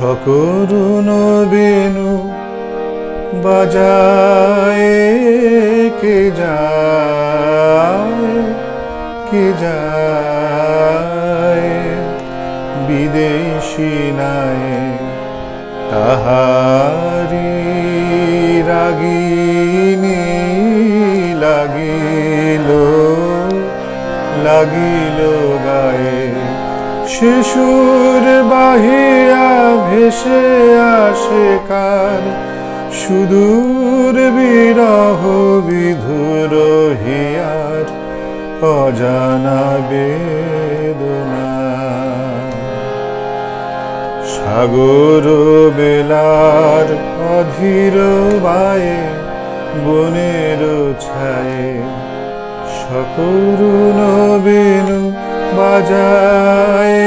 সকরুণ বেণু বাজায় কে যায় বিদেশী নাই তাহারি রাগিনী লাগিল গায়ে শিশুর বাহিয়া ভেসে আসে কার সুদূর বিরহ বিধুর হিয়ার অজানা বেদনা সাগর বেলার অধীর বায়ে বনের ছায়ে সকরুণ বেণু বাজায়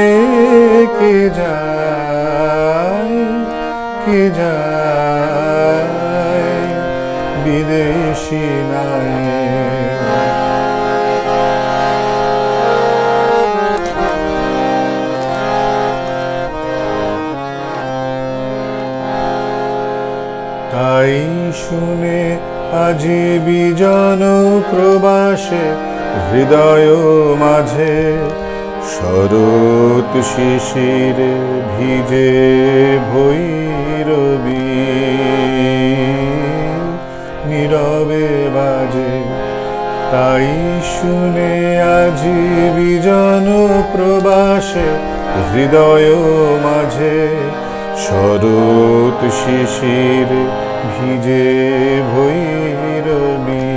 কে যায় বিদেশী নাই তাই শুনে আজি বিজন প্রবাসে হৃদয় মাঝে শরৎ শিশির ভিজে ভৈরবী নীরবে বাজে তাই শুনে আজি বিজন প্রবাসে হৃদয় মাঝে শরৎ শিশির ভিজে ভৈরবী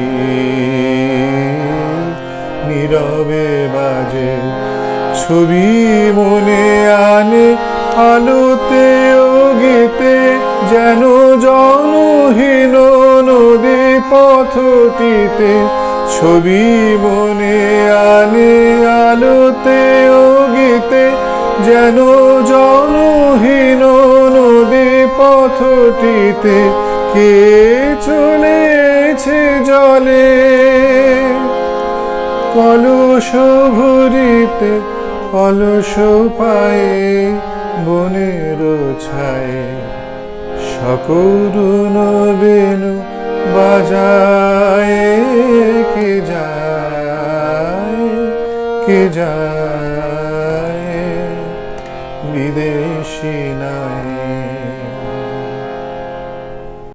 নীরবে বাজে ছবি মনে আনে আলোতে ও গীতে যেন জনহীন নদী পথটিতে ছবি মনে আনে আলোতে ও গীতে যেন জনহীন নদী পথটিতে কে চলেছে জলে কলস ভরিতে অলস পায়ে বনের ছায়ে সকরুণ বেণু বাজায়